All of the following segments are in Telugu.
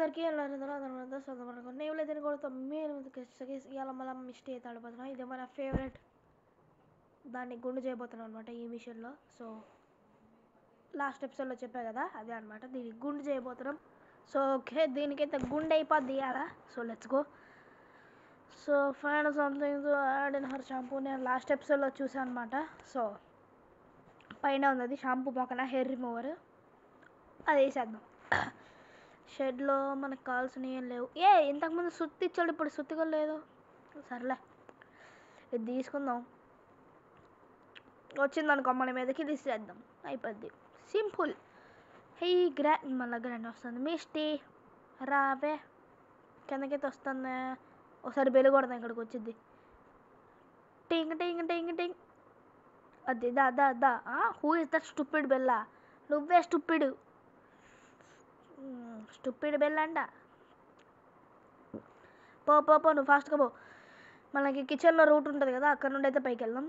అందరికీ నేను లేదని కూడా మీరు ఇవాళ మళ్ళీ మిస్టేక్ అయితే ఆడిపోతున్నా. ఇదే మన ఫేవరెట్ దాన్ని గుండు చేయబోతున్నాం అనమాట ఈ మిషన్లో. సో లాస్ట్ ఎపిసోడ్లో చెప్పా కదా, అదే అనమాట, దీనికి గుండు చేయబోతున్నాం. సో ఓకే, దీనికైతే గుండె అయిపోద్ది ఇవాళ. So let's go. So find something to add in her shampoo. నేను లాస్ట్ ఎపిసోడ్లో చూసాను అనమాట. సో పైన ఉంది అది షాంపూ పక్కన హెయిర్ రిమూవర్, అది వేసేద్దాం. షెడ్లో మనకు కావాల్సినవి ఏం లేవు. ఇంతకుముందు సుత్తి ఇచ్చాడు, ఇప్పుడు సుత్తిగా లేదు. సర్లే ఇది తీసుకుందాం. వచ్చిందనుకో మన మీదకి తీసేద్దాం, అయిపోద్ది. సింపుల్. హే మళ్ళీ గ్రాండ్ వస్తుంది. మిస్టీ రావే, కిందకైతే వస్తుంది. ఒకసారి బెల్లు కొడదాం, ఇక్కడికి వచ్చింది. టింగ్ టింగ్ టింగ్ టింగ్. అది దా దా దా. హూ ఇస్ దట్ స్టూపిడ్ బెల్లా? నువ్వే స్టూపిడ్ బెల్ అంట. పో పో పో, నువ్వు ఫాస్ట్గా పో. మనకి కిచెన్లో రూట్ ఉంటుంది కదా, అక్కడ నుండి అయితే పైకి వెళ్దాం.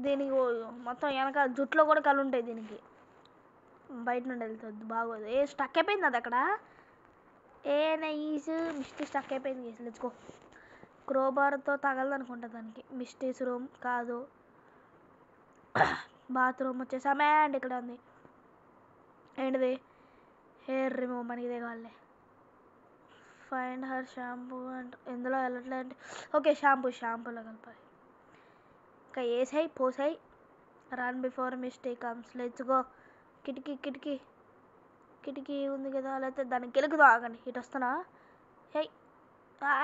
దీనికి మొత్తం వెనక జుట్లో కూడా కళ్ళు ఉంటాయి దీనికి. బయట నుండి వెళ్తుంది, బాగోదు. స్టక్ అయిపోయింది అది అక్కడ. నైస్. మిస్టీ స్టక్ అయిపోయింది. Let's go. క్రోబార్తో తగలదనుకుంటా దానికి. మిస్టీస్ రూమ్ కాదు, బాత్రూమ్ వచ్చేసామే. అండ్ ఇక్కడ ఉంది ఏంటిది? Hair remove. మనకి ఇదే కావాలి. ఫైండ్ హర్ షాంపూ అండ్ ఎందులో వెళ్ళట్లే అంటే ఓకే, షాంపూలో కలపాలి. ఇంకా వేసాయి పోసాయి. Run before mistake comes. Let's go. కిటికీ ఉంది కదా, లేకపోతే దానికి గెలుకుదా? ఆగండి, ఇటు వస్తున్నా. హే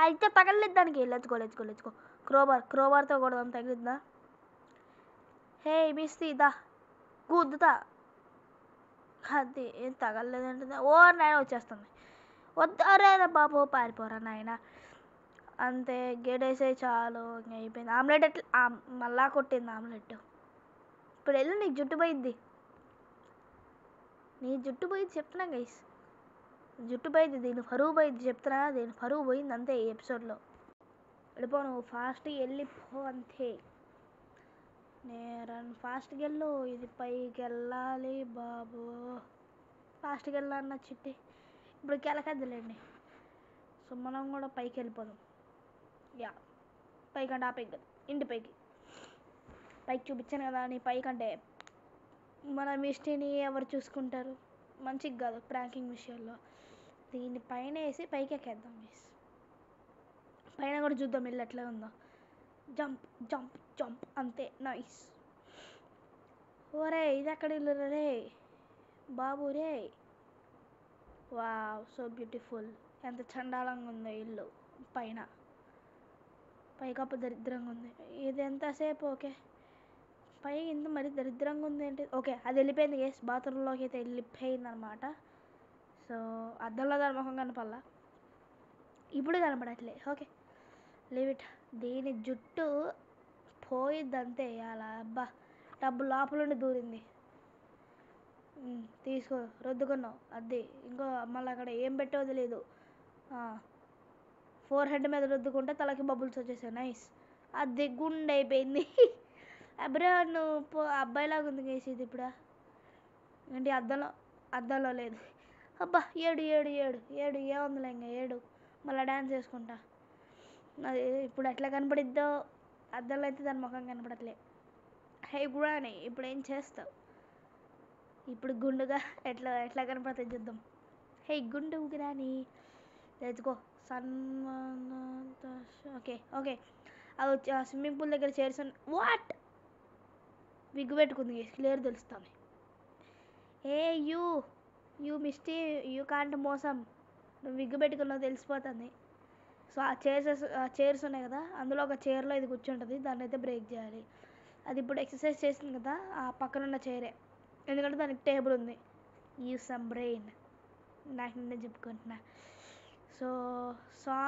అయితే తగలలేదు దానికి. Let's go. క్రోబార్తో కూడా తగిలిద్దా? హే మిస్టీ దా, గుద్దుతా. అది ఏం తగలలేదంటే ఓ నాయన వచ్చేస్తుంది. వద్దారే బాబు, పారిపోరా నాయన. అంతే, గేడేసే చాలు, ఇంక అయిపోయింది. ఆమ్లెట్ ఎట్లా మళ్ళా కొట్టింది ఆమ్లెట్. ఇప్పుడు వెళ్ళు, నీకు జుట్టు పోయిద్ది. చెప్తున్నా గైస్, జుట్టు పోయిద్ది, దీని పరువు పోయిద్ది చెప్తున్నా. దీని పరువు పోయింది అంతే ఈ ఎపిసోడ్లో. వెళ్ళిపో నువ్వు, ఫాస్ట్గా వెళ్ళిపో అంతే. నేను ఫాస్ట్గా వెళ్ళు, ఇది పైకి వెళ్ళాలి బాబు. ఫాస్ట్గా వెళ్ళాలన్న చిట్టి. ఇప్పుడు కెలకద్దులేండి. సో మనం కూడా పైకి వెళ్ళిపోదాం. పైకంటే ఆ పైకి కదా, ఇంటి పైకి చూపించాను కదా. నీ పైకంటే మన మిస్టీని ఎవరు చూసుకుంటారు? మంచిగా కాదు ప్రాంకింగ్ విషయాల్లో. దీన్ని పైన వేసి పైకి ఎక్కేద్దాం. పైన కూడా చూద్దాం ఇల్లు ఎట్లా ఉందో. జంప్ అంతే. నైస్. ఓరే ఇది ఎక్కడ ఇల్లు రే బాబు రే? Wow, so beautiful. ఎంత చండాలంగా ఉందో ఇల్లు. పైకప్పు దరిద్రంగా ఉంది. ఇది ఎంతసేపు ఓకే, పై ఇంత మరి దరిద్రంగా ఉంది ఏంటి? ఓకే, అది వెళ్ళిపోయింది. బాత్రూంలోకి అయితే వెళ్ళిపోయింది అనమాట. సో అద్దంలో దాని ముఖం కనపల్లా, ఇప్పుడు కనపడట్లే. Okay, leave it. దీని జుట్టు పోయిద్దంతే అలా. అబ్బా, డబ్బు లోపలుండి దూరింది. తీసుకో, రుద్దుకున్నావు. అది ఇంకో మళ్ళీ అక్కడ ఏం పెట్టో తెలియదు. 4 హెడ్ మీద రుద్దుకుంటే తలకి బబుల్స్ వచ్చేసాయి. నైస్. అది గుండె అయిపోయింది. అబ్రా నువ్వు అబ్బాయిలాగా ఉంది కేసి. ఇది ఇప్పుడు ఏంటి? అద్దంలో లేదు. అబ్బా, ఏడు ఏముందిలే, ఇంకా ఏడు. మళ్ళీ డ్యాన్స్ వేసుకుంటా. అది ఇప్పుడు ఎట్లా కనపడిద్దో, అద్దంలో అయితే దాని ముఖం కనపడట్లే. హే గురాని, ఇప్పుడు ఏం చేస్తావు? ఇప్పుడు గుండుగా ఎట్లా కనపడుతుంది చూద్దాం. హే గుండు గురాని, లెట్స్ గో. ఓకే అది వచ్చి ఆ స్విమ్మింగ్ పూల్ దగ్గర చైర్స్. వాట్? విగ్గు పెట్టుకుంది, క్లియర్ తెలుస్తుంది. యూ మిస్టీ, యూ కాంట్ మోసం. నువ్వు విగ్గు పెట్టుకున్నావు తెలిసిపోతుంది. సో ఆ చైర్స్ ఉన్నాయి కదా, అందులో ఒక చైర్లో ఇది కూర్చుంటుంది. దాన్ని అయితే బ్రేక్ చేయాలి. అది ఇప్పుడు ఎక్సర్సైజ్ చేసింది కదా, ఆ పక్కనున్న చైరే. ఎందుకంటే దానికి టేబుల్ ఉంది. Use some brain. నాకు నిన్నే చెప్పుకుంటున్నా. సో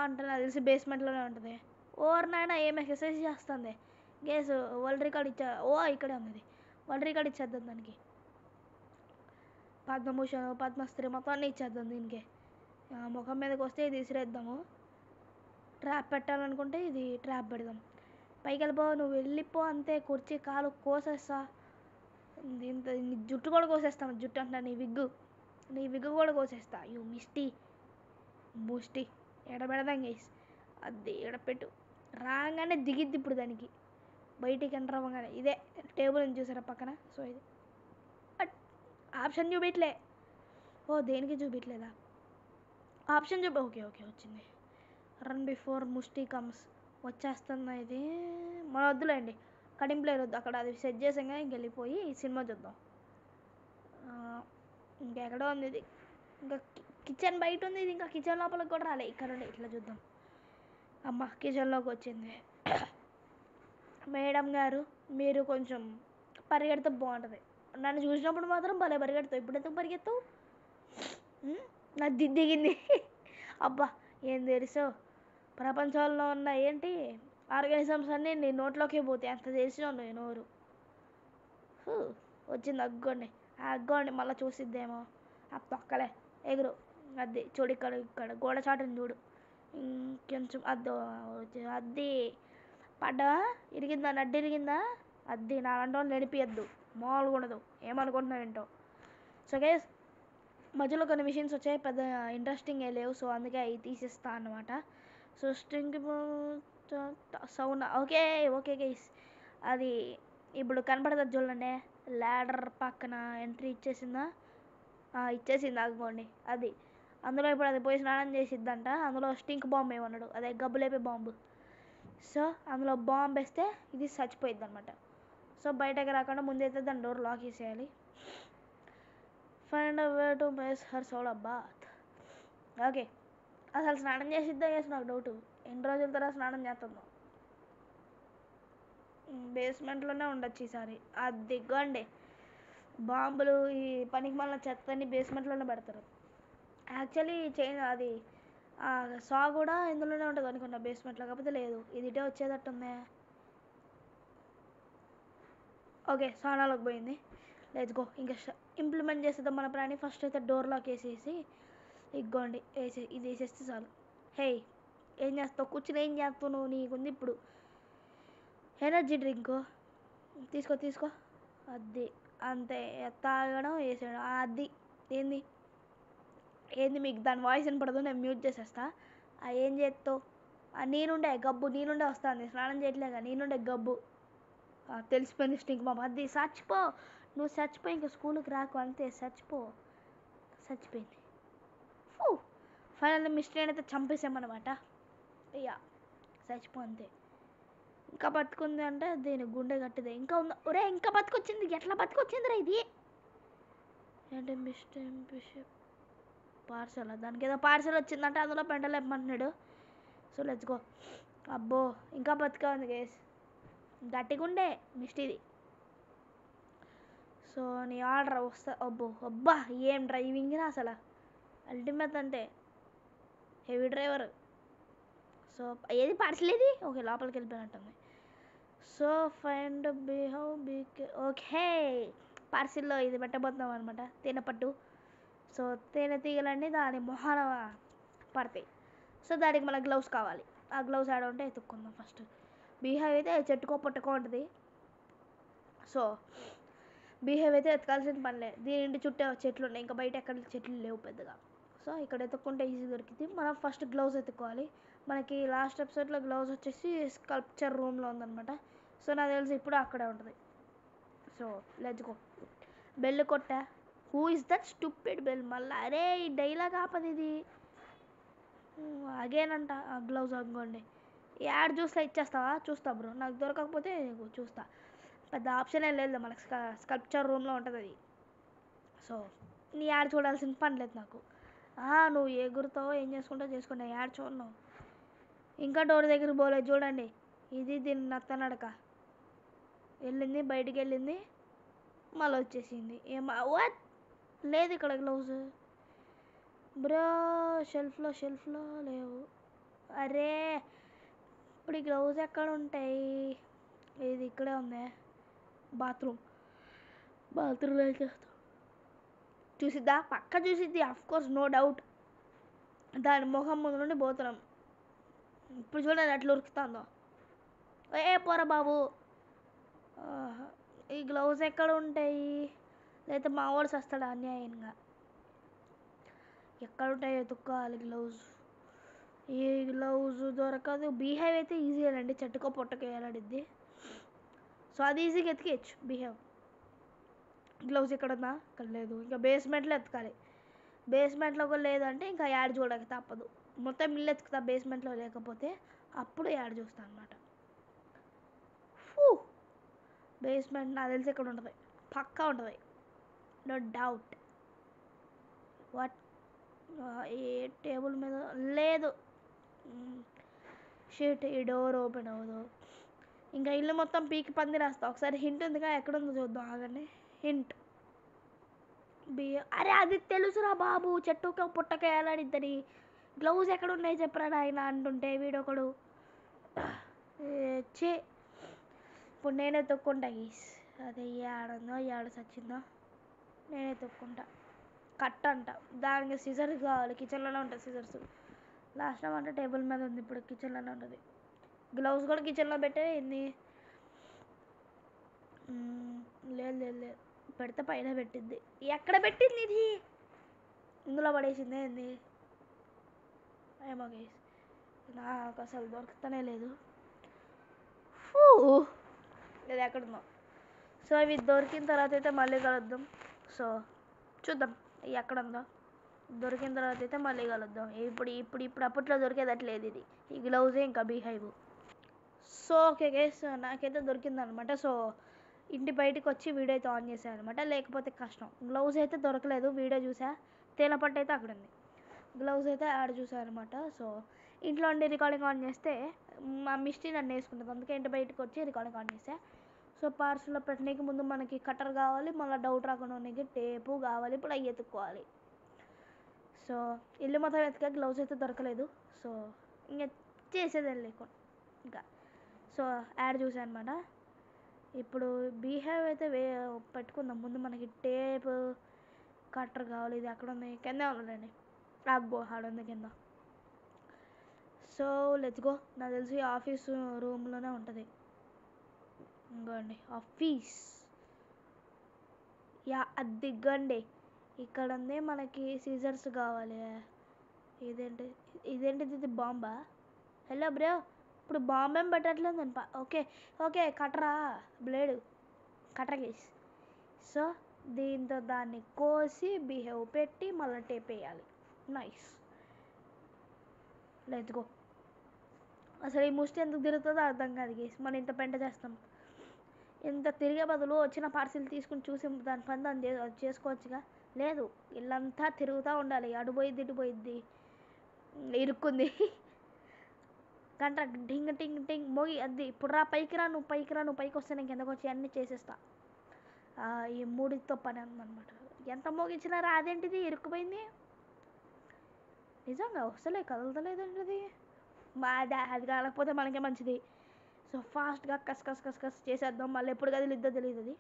అంటే నాకు తెలిసి బేస్మెంట్లోనే ఉంటుంది. ఓర్ నాయన, ఏం ఎక్సర్సైజ్ చేస్తుంది. వరల్డ్ రికార్డ్ ఇక్కడే ఉంది. వరల్డ్ రికార్డ్ ఇచ్చేద్దాం దానికి. పద్మభూషణ్, పద్మశ్రీ మొత్తం అన్నీ ఇచ్చేద్దాం దీనికి. ముఖం మీదకి వస్తే ఇది విసిరేద్దాము. ట్రాప్ పెట్టాలనుకుంటే ఇది ట్రాప్ పెడదాం. పైకి వెళ్ళిపో, నువ్వు వెళ్ళిపో అంతే. కుర్చీ కాలు కోసేస్తా. దీంతో నీ జుట్టు కూడా కోసేస్తాను. జుట్టు అంటున్నా, నీ విగ్గు. నీ విగ్గు కూడా కోసేస్తా యూ ముష్టి ఎడబెడదాం గైస్ అది ఎడపెట్టు రాగానే దిగిద్ది ఇప్పుడు దానికి బయటికి ఎంటర్ అవ్వగానే ఇదే టేబుల్ అని చూసారా పక్కన సో ఇది ఆప్షన్ చూపించలే ఓ దేనికి చూపించలేదా ఆప్షన్ ఓకే వచ్చింది రన్ బిఫోర్ ముష్టి కమ్స్ వచ్చేస్తున్నా ఇది మన వద్దులేండి కటింగ్ ప్లేయర్ వద్దు అక్కడ అది సెట్ చేసాక ఇంక వెళ్ళిపోయి సినిమా చూద్దాం ఇంకెక్కడో ఉంది ఇది ఇంకా కిచెన్ బయట ఉంది ఇది ఇంకా కిచెన్ లోపలికి కూడా రాలే ఇక్కడ ఉండి ఇట్లా చూద్దాం అమ్మ కిచెన్లోకి వచ్చింది మేడం గారు మీరు కొంచెం పరిగెడితే బాగుంటుంది నన్ను చూసినప్పుడు మాత్రం భలే పరిగెడతావు ఇప్పుడు ఎందుకు పరిగెత్తావు నాకు దిగింది అబ్బా ఏం తెలుసు ప్రపంచంలో ఉన్న ఏంటి ఆర్గానిజమ్స్ అన్నీ నీ నోట్లోకే పోతాయి అంత తెలిసినావు నువ్వు నోరు వచ్చింది అగ్గోండి మళ్ళీ చూసిద్దేమో ఆ తొక్కలే ఎగురు అది చూడు ఇక్కడ గోడ చాటుని చూడు ఇంకొంచెం అద్ది పడ్డా ఇరిగిందా నడ్డి ఇరిగిందా అద్ది నా అంటే నడిపియద్దు మామూలుగా ఉండదు ఏమనుకుంటున్నావు ఏంటో సో గైస్ మధ్యలో కొన్ని మిషన్స్ వచ్చాయి పెద్ద ఇంట్రెస్టింగ్ ఏ లేవు సో అందుకే అవి తీసేస్తా అన్నమాట so string sound okay guys అది ఇప్పుడు కనపడుతుంది చూడండి ల్యాడర్ పక్కన ఎంట్రీ ఇచ్చేసింది ఆగుకోండి అది అందులో ఇప్పుడు అది పోయి స్నానం చేసిద్దంట అందులో స్టింక్ బాంబు ఏమన్నాడు అదే గబ్బులేపే బాంబు సో అందులో బాంబు వేస్తే ఇది చచ్చిపోయిద్ది అనమాట సో బయటకి రాకుండా ముందైతే దాని డోర్ లాక్ చేసేయాలి find way to make her soul a bath okay అసలు స్నానం చేసిద్దా నాకు డౌట్ ఎన్ని రోజుల తర్వాత స్నానం చేస్తుందో బేస్మెంట్లోనే ఉండొచ్చు ఈసారి అది దిగ్గండి బాంబులు ఈ పనికి మళ్ళీ చెత్తని బేస్మెంట్లోనే పెడతారు యాక్చువల్లీ అది సా కూడా ఇందులోనే ఉంటుంది అనుకున్నా బేస్మెంట్లో కాకపోతే లేదు ఇది ఇటే వచ్చేటట్టుందే ఓకే సానాలోకి పోయింది లెట్స్ గో ఇంకా ఇంప్లిమెంట్ చేసేద్దాం మన ప్రాణి ఫస్ట్ అయితే డోర్ లాక్ వేసేసి ఇగ్గోండి ఇది వేసేస్తే చాలు హే ఏం చేస్తావు కూర్చుని ఏం చేస్తావు నువ్వు నీకుంది ఇప్పుడు ఎనర్జీ డ్రింక్ తీసుకో అది అంతే తాగడం వేసేయడం అది ఏంది మీకు దాని వాయిస్ వినపడదు నేను మ్యూట్ చేసేస్తా ఏం చేస్తావు నేనుండే వస్తుంది స్నానం చేయట్లేగా నేనుండే గబ్బు తెలిసిపోయింది స్టింక్ బాంబ్ అది నువ్వు చచ్చిపో ఇంకా స్కూల్కి రాకు అంతే చచ్చిపోయింది ఫైనల్ మిస్టరీ అయితే చంపేసామన్నమాట ఇక చచ్చిపో అంతే ఇంకా బతుకుంది అంటే దీని గుండె కట్టిదే ఇంకా ఉందా ఒరే ఇంకా బతుకొచ్చింది ఎట్లా బతుకొచ్చిందిరా ఇది ఏంటి మిస్టర్ పార్సల్ దానికి ఏదో పార్సల్ వచ్చిందంటే అందులో పెంటలేపమంటున్నాడు సో లెట్స్ గో అబ్బో ఇంకా బతికా ఉంది గేస్ గట్టిగుండే మిస్టీది సో నీ ఆర్డర్ వస్తా అబ్బా ఏం డ్రైవింగ్ రా అసలు అల్టిమేట్ అంటే హెవీ డ్రైవర్ సో ఏది పార్సల్ ఏది ఓకే లోపలికి వెళ్ళిపోయినట్టుంది సో ఫైండ్ ఓకే పార్సిల్లో ఇది పెట్టబోతున్నాం అనమాట తేనె పట్టు సో తేనె తీగలన్నీ దాని మొహాన పడతాయి సో దానికి మనకు గ్లౌస్ కావాలి ఆ గ్లౌస్ ఆడ ఉంటే ఎత్తుక్కుందాం ఫస్ట్ బీహైవ్ అయితే చెట్టుకో పట్టుకో ఉంటుంది సో బీహైవ్ అయితే ఎత్తుకాల్సిన పనిలే దీని ఇంటి చుట్టే చెట్లు ఉన్నాయి ఇంకా బయట ఎక్కడ చెట్లు లేవు పెద్దగా సో ఇక్కడ ఎత్తుక్కుంటే ఈజీ దొరికింది మనం ఫస్ట్ గ్లౌస్ ఎత్తుకోవాలి మనకి లాస్ట్ ఎపిసోడ్లో గ్లౌస్ వచ్చేసి స్కల్ప్చర్ రూమ్లో ఉందన్నమాట సో నాకు తెలిసి ఇప్పుడు అక్కడే ఉంటుంది సో లెట్స్ గో బెల్ కొట్టా who is that stupid bell మళ్ళీ అరే ఈ డైలాగ్ ఆపది ఇది అగేనంట ఆ గ్లౌజ్ అనుకోండి యాడ్ చూస్తే ఇచ్చేస్తావా చూస్తా బ్రో నాకు దొరకకపోతే చూస్తా పెద్ద ఆప్షన్ ఏం లేదు మనకి స్కల్ప్చర్ రూమ్లో ఉంటుంది అది సో నీ యాడ్ చూడాల్సిన పని లేదు నాకు నువ్వు ఎగురుతావో ఏం చేసుకుంటావు చేసుకుంటా యాడ్ చూడను ఇంకా డోర్ దగ్గర పోలేదు చూడండి ఇది దీన్ని నడక వెళ్ళింది బయటికి వెళ్ళింది మళ్ళీ వచ్చేసింది వాట్ లేదు ఇక్కడ గ్లౌజ్ బ్రో షెల్ఫ్లో లేవు అరే ఇప్పుడు ఈ గ్లౌజ్ ఎక్కడ ఉంటాయి ఇది ఇక్కడే ఉంది బాత్రూమ్లో చేస్తాం చూసిద్దా పక్క చూసిద్ది కోర్స్ నో డౌట్ దాని ముఖం ముందు నుండి పోతున్నాం ఇప్పుడు చూడండి అట్లా ఉరుకుతుందో పోరా బాబు ఈ గ్లౌజ్ ఎక్కడ ఉంటాయి లేకపోతే మా వాడు వస్తాడు అన్యాయంగా ఎక్కడ ఉంటాయో ఎతుక్కోవాలి గ్లౌజ్. ఈ గ్లౌజ్ దొరకదు. బీహైవ్ అయితే ఈజీగానండి, చెట్టుకో పొట్టకో వేలాడిద్ది. సో అది ఈజీగా ఎతికేయచ్చు బీహైవ్. గ్లౌజ్ ఎక్కడ ఉందా? ఇక్కడ లేదు. ఇంకా బేస్మెంట్లో ఎతకాలి. బేస్మెంట్లో కూడా లేదంటే ఇంకా యాడ్ చూడక తప్పదు. మొత్తం ఇల్లు ఎతుకుతా బేస్మెంట్లో లేకపోతే, అప్పుడు యాడ్ చూస్తాను అనమాట. బేస్మెంట్ నాకు తెలిసి ఇక్కడ ఉంటుంది, పక్కా ఉంటుంది, నో డౌట్. వాట్? ఏ టేబుల్ మీద లేదు. షీట్, ఈ డోర్ ఓపెన్ అవ్వదు. ఇంకా ఇల్లు మొత్తం పీకి పంది రాస్తా. ఒకసారి హింట్ ఉందిగా, ఎక్కడుందో చూద్దాం ఆగండి. హింట్ అరే అది తెలుసురా బాబు, చెట్టుక పుట్టక వేలాడిద్దని. గ్లౌజ్ ఎక్కడ ఉన్నాయి చెప్పరా నాయన అంటుంటే వీడొకడు. చే ఇప్పుడు నేనే తొక్కుంటా గీస్. అదే ఏడుందో ఏడ సచ్చిందో నేనే తొక్కుంటా. కట్ అంట, దానికి సిజర్స్ కావాలి. కిచెన్లోనే ఉంటుంది సిజర్స్. లాస్ట్ టైం అంటే టేబుల్ మీద ఉంది, ఇప్పుడు కిచెన్లోనే ఉంటుంది. గ్లౌజ్ కూడా కిచెన్లో పెట్టే ఏంది? లేదు లేదు లేదు, పెడితే పైన పెట్టింది. ఎక్కడ పెట్టింది ఇది? ఇందులో పడేసిందే ఏంది? ఏమో గైస్, నాకు అసలు దొరుకుతూనే లేదు. లేదు ఎక్కడుందో. సో ఇవి దొరికిన తర్వాత అయితే మళ్ళీ కలుద్దాం. సో చూద్దాం ఎక్కడుందో. దొరికిన తర్వాత అయితే మళ్ళీ కలుద్దాం. ఇప్పుడు అప్పట్లో దొరికేదట్లేదు ఇది, ఈ గ్లౌజే ఇంకా బీహైవ్. సో ఓకే గైస్, నాకైతే దొరికిందనమాట. సో ఇంటి బయటకు వచ్చి వీడియో అయితే ఆన్ చేశాను అనమాట, లేకపోతే కష్టం. గ్లౌజ్ అయితే దొరకలేదు, వీడియో చూసా. తేలపట్టు అయితే అక్కడ ఉంది, గ్లౌజ్ అయితే యాడ్ చూసాను అనమాట. సో ఇంట్లో ఉండి రికార్డింగ్ ఆన్ చేస్తే మా మిస్టీ నన్ను వేసుకుంటుంది, అందుకే ఇంటి బయటకు వచ్చి రికార్డింగ్ ఆన్ చేసా. సో పార్సల్లో పెట్టడానికి ముందు మనకి కట్టర్ కావాలి, మళ్ళీ డౌట్ రాకుండా ఉండడానికి టేపు కావాలి. ఇప్పుడు అవి ఎత్తుక్కోవాలి. సో ఇల్లు మొత్తం ఎత్తుగా గ్లౌజ్ అయితే దొరకలేదు. సో ఇంకా చేసేది లేకుండా ఇంకా. సో యాడ్ చూసాను అనమాట. ఇప్పుడు బీహైవ్ అయితే పెట్టుకుందాం. ముందు మనకి టేప్ కట్టర్ కావాలి. ఇది అక్కడ ఉంది, కింద ఉందండి. అబ్బో ఆడుంది కింద. So let's go. నాకు తెలిసి ఆఫీసు రూమ్లోనే ఉంటుంది. ఇంకోండి ఆఫీస్, యా అదిగండి ఇక్కడ ఉంది. మనకి సీజర్స్ కావాలి. ఇదేంటిది? ఇది బాంబా? హలో బ్రో, ఇప్పుడు బాంబు ఏం పెట్టట్లేదు అని. ఓకే ఓకే, కట్టరా, బ్లేడు కట్టర్ గేస్. సో దీంతో దాన్ని కోసి బిహేవ్ పెట్టి మళ్ళీ టేప్ వేయాలి. Nice, let's go. అసలు ఈ ముష్టి ఎందుకు తిరుగుతుందో అర్థం కాదు గేస్. మనం ఇంత పెంట చేస్తాం, ఇంత తిరిగే బదులు వచ్చిన పార్సిల్ తీసుకుని చూసి దాని పని దాన్ని చేసుకోవచ్చుగా. లేదు, ఇల్లంతా తిరుగుతూ ఉండాలి. అటు పోయిద్ది ఇటు పోయిద్ది, ఇరుక్కుంది. గంట టింగ్ టింగ్ టింగ్ మోగి అది. ఇప్పుడు రా పైకి రా, నువ్వు పైకి రా, నువ్వు పైకి వస్తే నేను కిందకు వచ్చి అన్నీ చేసేస్తా. ఈ మూడితో పని ఉందన్నమాట. ఎంత మోగించినా రా, అదేంటిది ఇరుక్కుపోయింది. నిజంగా వస్తలే, కదలతలేదండి అది. అది కాకపోతే మనకే మంచిది. సో ఫాస్ట్గా కస్ కస్ కస్ కస్ చేసేద్దాం. మళ్ళీ ఎప్పుడు కదిలిద్దో తెలియదు అది.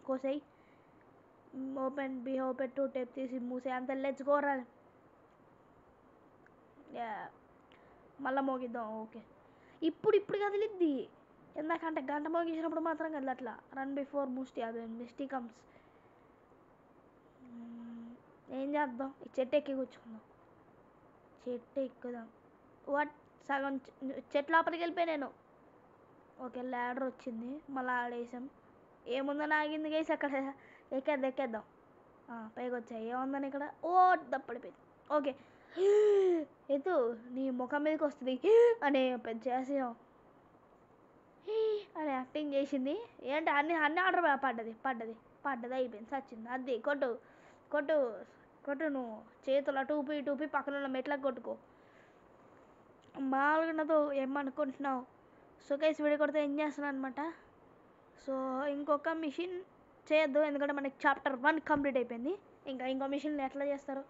కోసేయి, ఓపెన్ బిహేవ్ పెట్టు, టేప్ తీసి మూసే, అంత లెట్స్ గో రా. మళ్ళీ మోగిద్దాం. ఓకే, ఇప్పుడు కదిలిద్ది. ఎందుకంటే గంట మోగించినప్పుడు మాత్రం కదలట్లా. రన్ బిఫోర్ ముస్టీ, అదే మిస్టీ కమ్స్. ఏం చేద్దాం, ఈ చెట్టు ఎక్కి కూర్చుందాం. చెట్టు ఎక్కుదాం. వాట్? సగం చెట్టు లోపలికి వెళ్ళిపోయి నేను. ఓకే ల్యాడర్ వచ్చింది, మళ్ళీ ఆడేసాం. ఏముందని ఆగింది గైస్ అక్కడ. ఎక్కేద్దాం. పైకి వచ్చాయి. ఏముందని ఇక్కడ? ఓ దప్పడిపోయింది. ఓకే ఎత్తు, నీ ముఖం మీదకి వస్తుంది అని చేసాం అని యాక్టింగ్ చేసింది. ఏంటి అన్ని ఆర్డర్ పడ్డది అయిపోయింది, సచ్చింది. అది కొట్టు నువ్వు చేతులు అటు ఊపి పక్కన ఉన్న మెట్లకు కొట్టుకో. మామూలుగా ఏమనుకుంటున్నావు? సో గైస్ వీడియో కొడితే ఏం చేస్తున్నాను అనమాట. సో ఇంకొక మిషన్ చేయొద్దు, ఎందుకంటే మనకి చాప్టర్ 1 కంప్లీట్ అయిపోయింది. ఇంకో మిషన్ ఎట్లా చేస్తారు?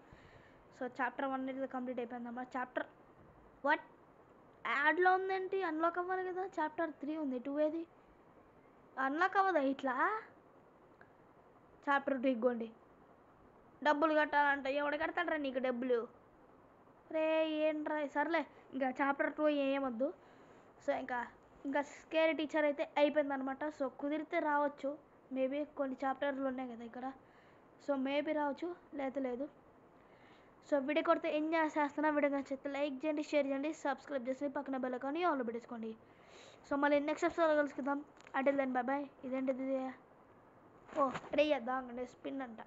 సో చాప్టర్ 1 అనేది కంప్లీట్ అయిపోయింది అన్నమాట. చాప్టర్ వాట్ యాడ్లో ఉందేంటి? అన్లాక్ అవ్వాలి కదా. చాప్టర్ 3 ఉంది, 2 ఏది? అన్లాక్ అవ్వదా ఇట్లా? చాప్టర్ 2 ఇగ్గోండి. డబ్బులు కట్టాలంట. ఎవడు కడతాడరా నీకు డబ్బులు? రే ఏంట్రా, సర్లే ఇంకా చాప్టర్ 2 ఏమొద్దు. సో ఇంకా స్కేరీ టీచర్ అయితే అయిపోయింది అనమాట. సో కుదిరితే రావచ్చు, మేబీ కొన్ని చాప్టర్లు ఉన్నాయి కదా ఇక్కడ. సో మేబీ రావచ్చు, లేదు. సో వీడియో కొడితే ఎంజాయ్ చేస్తున్నా. వీడియో నచ్చితే లైక్ చేయండి, షేర్ చేయండి, సబ్స్క్రైబ్ చేసి పక్కన బెల్ ఐకాన్ ఆన్లో పెట్టేసుకోండి. సో మళ్ళీ నెక్స్ట్ ఎపిసోడ్లో కలుసుకుందాం. అంటే దెన్ బాయ్ బాయ్. ఇదేంటిది? ఓ రెడీ చేద్దాం అంటే స్పిన్ అంట.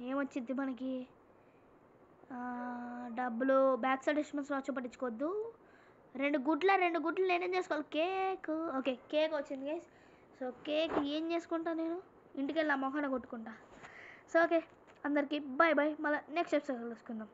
ఏమొచ్చింది మనకి? డబ్బులు బ్యాక్ సైడ్ ఇన్స్ట్రుమెంట్స్ వచ్చి పట్టించుకోవద్దు. 2 గుడ్లు నేనేం చేసుకోవాలి? కేక్. ఓకే కేక్ వచ్చింది గైస్. సో కేక్ ఏం చేసుకుంటా నేను? ఇంటికి వెళ్ళి ఆ మొహాన్ని కొట్టుకుంటా. సో ఓకే అందరికీ బాయ్ బాయ్. మళ్ళీ నెక్స్ట్ ఎపిసోడ్ కలుసుకుందాం.